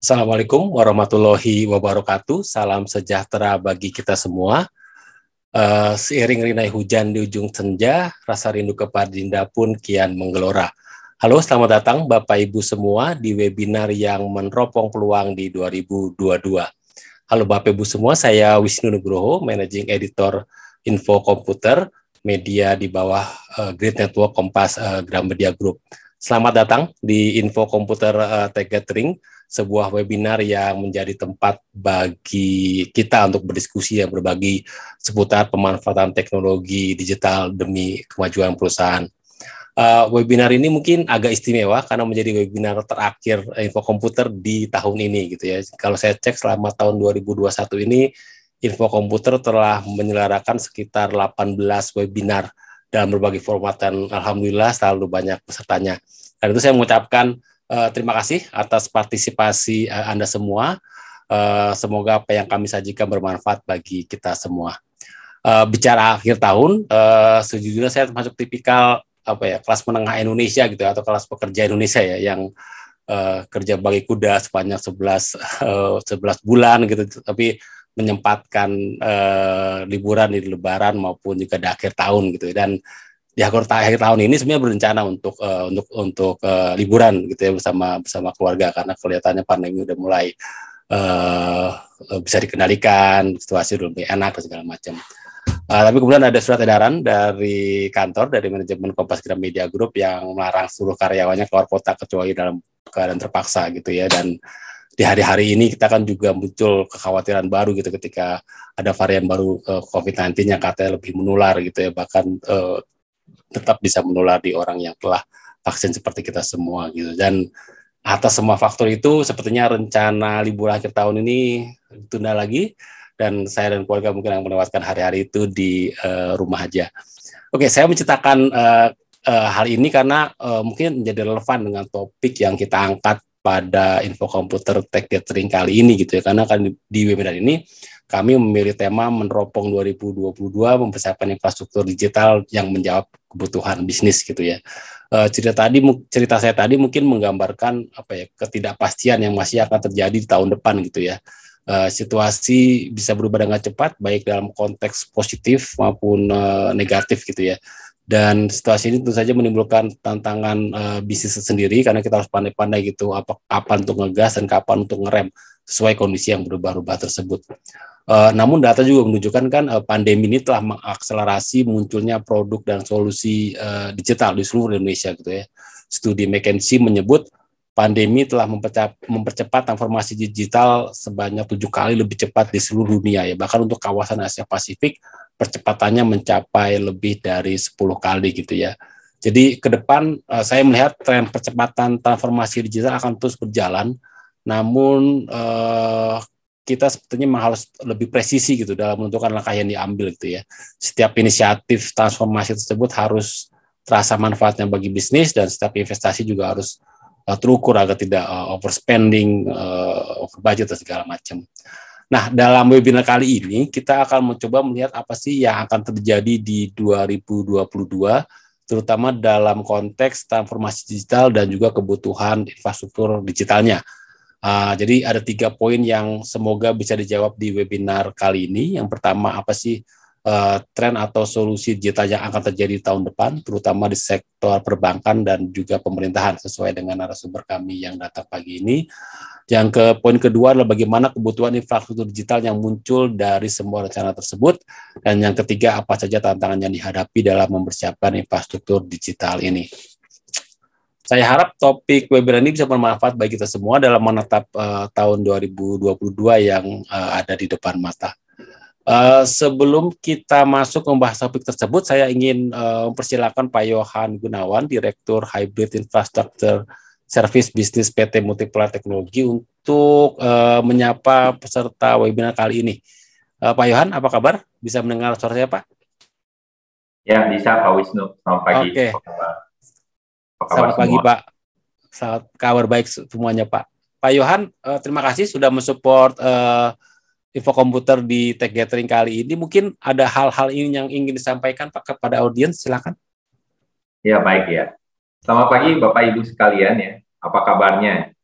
Assalamualaikum warahmatullahi wabarakatuh. Salam sejahtera bagi kita semua. Seiring rinai hujan di ujung senja, rasa rindu kepada Dinda pun kian menggelora. Halo, selamat datang Bapak Ibu semua di webinar yang meneropong peluang di 2022. Halo Bapak Ibu semua, saya Wisnu Nugroho, Managing Editor Info Komputer, media di bawah Grid Network Kompas Gramedia Group. Selamat datang di Info Komputer Tech Gathering, sebuah webinar yang menjadi tempat bagi kita untuk berdiskusi dan berbagi seputar pemanfaatan teknologi digital demi kemajuan perusahaan. Webinar ini mungkin agak istimewa karena menjadi webinar terakhir Info Komputer di tahun ini gitu ya. Kalau saya cek selama tahun 2021 ini Info Komputer telah menyelenggarakan sekitar 18 webinar dalam berbagai format dan alhamdulillah selalu banyak pesertanya. Dan itu saya mengucapkan terima kasih atas partisipasi Anda semua. Semoga apa yang kami sajikan bermanfaat bagi kita semua. Bicara akhir tahun, sejujurnya saya termasuk tipikal kelas menengah Indonesia gitu atau kelas pekerja Indonesia ya yang kerja bagi kuda sepanjang 11 bulan gitu, tapi menyempatkan liburan di Lebaran maupun juga di akhir tahun gitu. Dan di akhir tahun ini sebenarnya berencana untuk liburan gitu ya bersama keluarga karena kelihatannya pandemi udah mulai bisa dikendalikan, situasi udah lebih enak dan segala macam. Tapi kemudian ada surat edaran dari kantor, dari manajemen Kompas Gramedia Group yang melarang seluruh karyawannya keluar kota kecuali dalam keadaan terpaksa gitu ya. Dan di hari-hari ini kita kan juga muncul kekhawatiran baru gitu ketika ada varian baru COVID-19 yang katanya lebih menular gitu ya, bahkan tetap bisa menular di orang yang telah vaksin seperti kita semua gitu. Dan atas semua faktor itu sepertinya rencana libur akhir tahun ini ditunda lagi dan saya dan keluarga mungkin akan melewatkan hari-hari itu di rumah aja. Oke, saya menceritakan hal ini karena mungkin menjadi relevan dengan topik yang kita angkat pada Info Komputer Tech Gathering kali ini gitu ya. Karena kan di webinar ini kami memilih tema meneropong 2022 mempersiapkan infrastruktur digital yang menjawab kebutuhan bisnis gitu ya. Cerita saya tadi mungkin menggambarkan ketidakpastian yang masih akan terjadi di tahun depan gitu ya. Situasi bisa berubah dengan cepat baik dalam konteks positif maupun negatif gitu ya. Dan situasi ini tentu saja menimbulkan tantangan bisnis sendiri karena kita harus pandai-pandai gitu kapan untuk ngegas dan kapan untuk ngerem sesuai kondisi yang berubah-ubah tersebut. Namun data juga menunjukkan kan pandemi ini telah mengakselerasi munculnya produk dan solusi digital di seluruh Indonesia gitu ya. Studi McKinsey menyebut pandemi telah mempercepat transformasi digital sebanyak 7 kali lebih cepat di seluruh dunia ya. Bahkan untuk kawasan Asia Pasifik percepatannya mencapai lebih dari 10 kali gitu ya. Jadi ke depan saya melihat tren percepatan transformasi digital akan terus berjalan. Namun kita sepertinya harus lebih presisi gitu dalam menentukan langkah yang diambil gitu ya. Setiap inisiatif transformasi tersebut harus terasa manfaatnya bagi bisnis dan setiap investasi juga harus terukur agar tidak overspending, over budget dan segala macam. Nah, dalam webinar kali ini kita akan mencoba melihat apa sih yang akan terjadi di 2022 terutama dalam konteks transformasi digital dan juga kebutuhan infrastruktur digitalnya. Jadi ada 3 poin yang semoga bisa dijawab di webinar kali ini. Yang pertama, apa sih tren atau solusi digital yang akan terjadi di tahun depan, terutama di sektor perbankan dan juga pemerintahan, sesuai dengan narasumber kami yang datang pagi ini. Poin kedua adalah bagaimana kebutuhan infrastruktur digital yang muncul dari semua rencana tersebut. Dan yang ketiga, apa saja tantangan yang dihadapi dalam mempersiapkan infrastruktur digital ini. Saya harap topik webinar ini bisa bermanfaat bagi kita semua dalam menatap tahun 2022 yang ada di depan mata. Sebelum kita masuk membahas topik tersebut, saya ingin mempersilakan Pak Yohan Gunawan, Direktur Hybrid Infrastructure Service Business PT Multiplier Teknologi untuk menyapa peserta webinar kali ini. Pak Yohan, apa kabar? Bisa mendengar suara saya, Pak? Ya, bisa Pak Wisnu. Selamat pagi. Oke. Apa kabar Selamat pagi, semua? Pak. Selamat kabar baik semuanya, Pak. Pak Yohan, terima kasih sudah mensupport Info Komputer di Tech Gathering kali ini. Mungkin ada hal-hal ini yang ingin disampaikan, Pak, kepada audiens, silakan. Ya, baik ya. Selamat pagi Bapak Ibu sekalian ya. Apa kabarnya?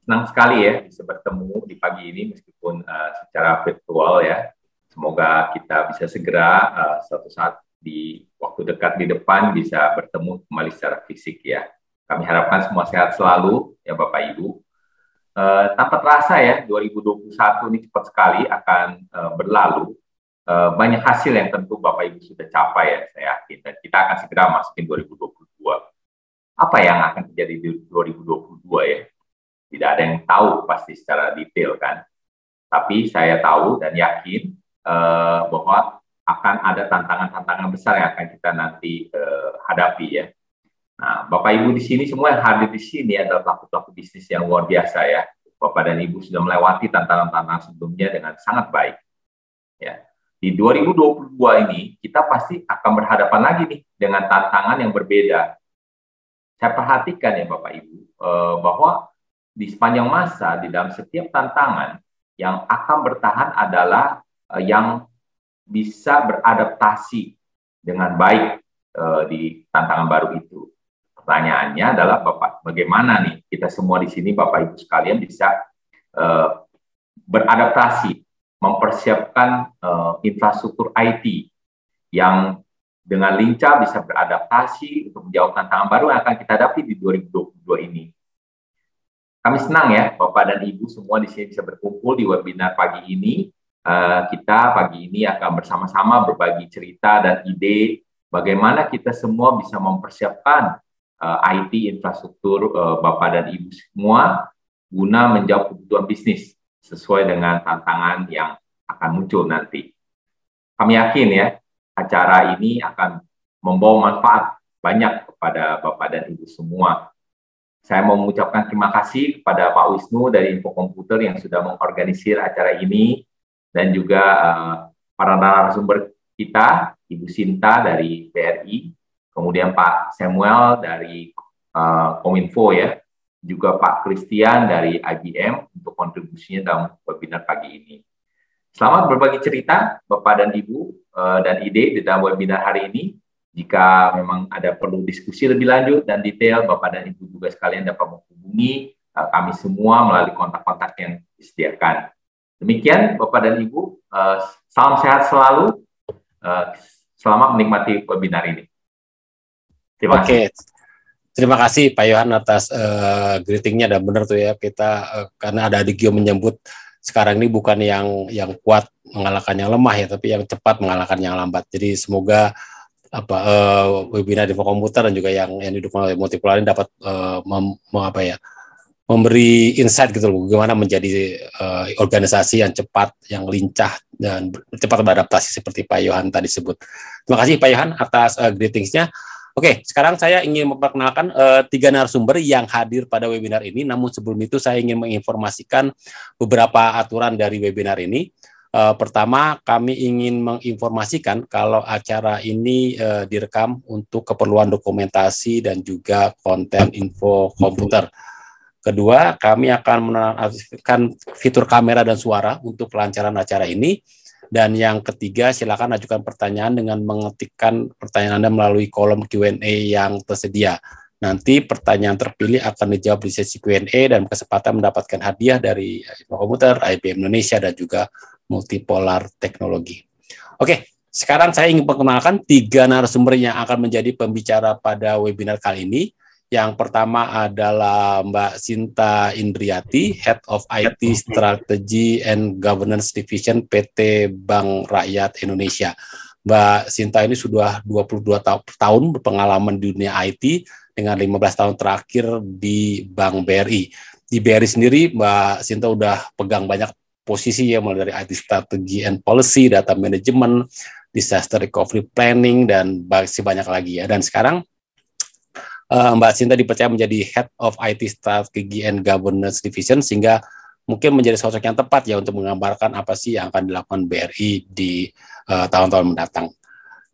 senang sekali ya bisa bertemu di pagi ini meskipun secara virtual ya. Semoga kita bisa segera suatu saat di waktu dekat di depan bisa bertemu kembali secara fisik ya. Kami harapkan semua sehat selalu ya Bapak Ibu. Tanpa terasa ya 2021 ini cepat sekali akan berlalu. Banyak hasil yang tentu Bapak Ibu sudah capai ya saya yakin, dan kita akan segera masukin 2022. Apa yang akan terjadi di 2022 ya? Tidak ada yang tahu pasti secara detail kan. Tapi saya tahu dan yakin bahwa akan ada tantangan-tantangan besar yang akan kita nanti hadapi ya. Nah, Bapak Ibu di sini semua yang hadir di sini adalah pelaku-pelaku bisnis yang luar biasa ya. Bapak dan Ibu sudah melewati tantangan-tantangan sebelumnya dengan sangat baik. Ya. Di 2022 ini kita pasti akan berhadapan lagi nih dengan tantangan yang berbeda. Saya perhatikan ya Bapak Ibu bahwa di sepanjang masa di dalam setiap tantangan yang akan bertahan adalah yang bisa beradaptasi dengan baik di tantangan baru itu. Pertanyaannya adalah Bapak, bagaimana nih kita semua di sini Bapak Ibu sekalian bisa beradaptasi, mempersiapkan infrastruktur IT yang dengan lincah bisa beradaptasi untuk menjawab tantangan baru yang akan kita hadapi di 2022 ini. Kami senang ya Bapak dan Ibu semua di sini bisa berkumpul di webinar pagi ini. Kita pagi ini akan bersama-sama berbagi cerita dan ide bagaimana kita semua bisa mempersiapkan IT infrastruktur Bapak dan Ibu semua guna menjawab kebutuhan bisnis sesuai dengan tantangan yang akan muncul nanti. Kami yakin ya acara ini akan membawa manfaat banyak kepada Bapak dan Ibu semua. Saya mau mengucapkan terima kasih kepada Pak Wisnu dari Info Komputer yang sudah mengorganisir acara ini, dan juga para narasumber kita, Ibu Sinta dari BRI, kemudian Pak Samuel dari Kominfo ya, juga Pak Christian dari IBM untuk kontribusinya dalam webinar pagi ini. Selamat berbagi cerita Bapak dan Ibu dan ide di dalam webinar hari ini. Jika memang ada perlu diskusi lebih lanjut dan detail, Bapak dan Ibu juga sekalian dapat menghubungi kami semua melalui kontak-kontak yang disediakan. Demikian Bapak dan Ibu, salam sehat selalu, selamat menikmati webinar ini. Terima kasih. Terima kasih Pak Yohan atas greetingnya, dan benar tuh ya kita karena ada Adigio menyebut sekarang ini bukan yang kuat mengalahkan yang lemah ya, tapi yang cepat mengalahkan yang lambat. Jadi semoga webinar di Info Komputer dan juga yang didukung oleh Multipolar ini dapat memberi insight gitu loh, bagaimana menjadi organisasi yang cepat, yang lincah dan cepat beradaptasi seperti Pak Yohan tadi sebut. Terima kasih Pak Yohan atas greetingsnya. Oke, sekarang saya ingin memperkenalkan 3 narasumber yang hadir pada webinar ini. Namun sebelum itu saya ingin menginformasikan beberapa aturan dari webinar ini. Pertama, kami ingin menginformasikan kalau acara ini direkam untuk keperluan dokumentasi dan juga konten Info Komputer. Kedua, kami akan menonaktifkan fitur kamera dan suara untuk kelancaran acara ini. Dan yang ketiga, silakan ajukan pertanyaan dengan mengetikkan pertanyaan Anda melalui kolom Q&A yang tersedia. Nanti pertanyaan terpilih akan dijawab di sesi Q&A dan kesempatan mendapatkan hadiah dari Info Komputer, IBM Indonesia, dan juga Multipolar Teknologi. Oke, sekarang saya ingin memperkenalkan 3 narasumber yang akan menjadi pembicara pada webinar kali ini. Yang pertama adalah Mbak Sinta Indriati, Head of IT Strategy and Governance Division PT Bank Rakyat Indonesia. Mbak Sinta ini sudah 22 tahun berpengalaman di dunia IT dengan 15 tahun terakhir di Bank BRI. Di BRI sendiri, Mbak Sinta udah pegang banyak posisi ya, mulai dari IT Strategy and Policy, Data Management, Disaster Recovery Planning, dan masih banyak lagi ya. Dan sekarang Mbak Sinta dipercaya menjadi Head of IT Strategy and Governance Division, sehingga mungkin menjadi sosok yang tepat ya untuk menggambarkan apa sih yang akan dilakukan BRI di tahun-tahun mendatang.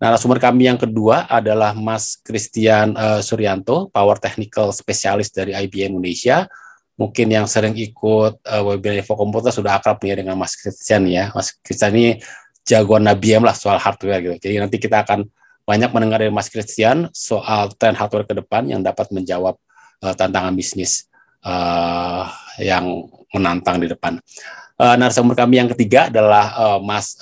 Narasumber kami yang kedua adalah Mas Christian Suryanto, Power Technical Specialist dari IBM Indonesia. Mungkin yang sering ikut webinar Info Komputer sudah akrab ya dengan Mas Christian ya. Mas Christian ini jagoan IBM lah soal hardware gitu. Jadi nanti kita akan banyak mendengar dari Mas Christian soal tren hardware ke depan yang dapat menjawab tantangan bisnis yang menantang di depan. Narasumber kami yang ketiga adalah Mas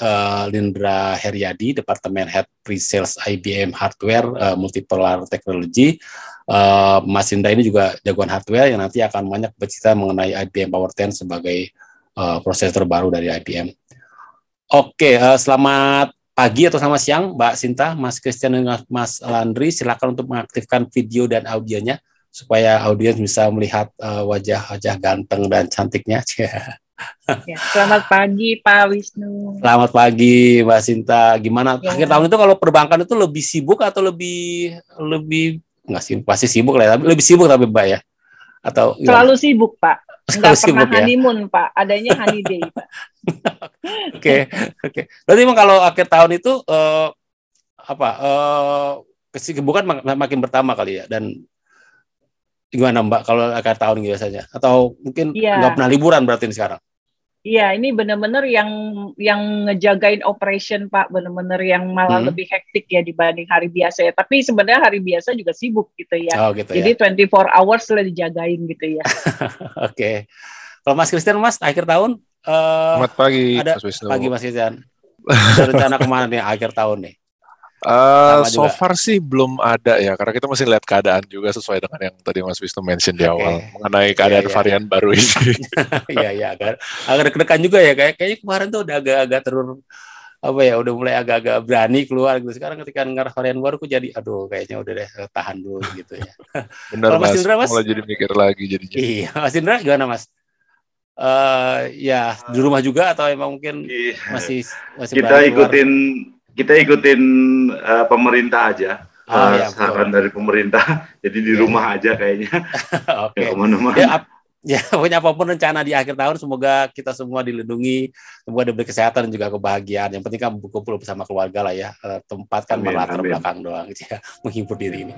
Lindra Heriadi, Departemen Head Pre-Sales IBM Hardware Multipolar Technology. Mas Lindra ini juga jagoan hardware yang nanti akan banyak bercerita mengenai IBM Power10 sebagai prosesor terbaru dari IBM. Oke, selamat pagi atau selamat siang, Mbak Sinta, Mas Christian, dan Mas Landry. Silakan untuk mengaktifkan video dan audionya supaya audiens bisa melihat wajah-wajah ganteng dan cantiknya. Ya, selamat pagi Pak Wisnu. Selamat pagi Mbak Sinta. Gimana Ya. akhir tahun itu kalau perbankan itu lebih sibuk atau lebih nggak sih, pasti sibuk lah, tapi lebih sibuk tapi Mbak ya? Atau selalu sibuk Pak. Enggak pernah ya? honeymoon Pak, adanya holiday Pak. Oke. Berarti memang kalau akhir tahun itu kesibukan makin bertambah kali ya. Dan gimana Mbak kalau akhir tahun biasanya? Atau mungkin nggak pernah liburan berarti ini sekarang? Iya, ini benar-benar yang ngejagain operation Pak, benar-benar yang malah lebih hektik ya dibanding hari biasa ya. Tapi sebenarnya hari biasa juga sibuk gitu ya. Oh, gitu. Jadi ya? 24 hours lah dijagain gitu ya. Oke. Kalau Mas Christian, Mas, akhir tahun selamat pagi, Mas Wisnu. Pagi Mas Christian. Ada rencana kemana nih akhir tahun nih? So far sih belum ada ya, karena kita masih lihat keadaan juga sesuai dengan yang tadi Mas Wisnu mention di awal mengenai keadaan varian baru ini. Iya, agak deg-degan juga ya, kayaknya kemarin tuh udah agak-agak udah mulai agak-agak berani keluar gitu. Sekarang ketika dengar varian baru aku jadi kayaknya udah deh tahan dulu gitu ya. Benar Mas, mulai jadi mikir lagi jadinya. Iya, Mas Indra gimana Mas? Ya di rumah juga atau emang mungkin masih kita ikutin pemerintah aja, saran dari pemerintah, jadi di rumah aja kayaknya. Oke. Ya, pokoknya apapun rencana di akhir tahun, semoga kita semua dilindungi, semoga diberi kesehatan dan juga kebahagiaan. Yang penting kan berkumpul bersama keluarga lah ya, tempat kan berlatar belakang doang gitu ya, menghibur diri ini.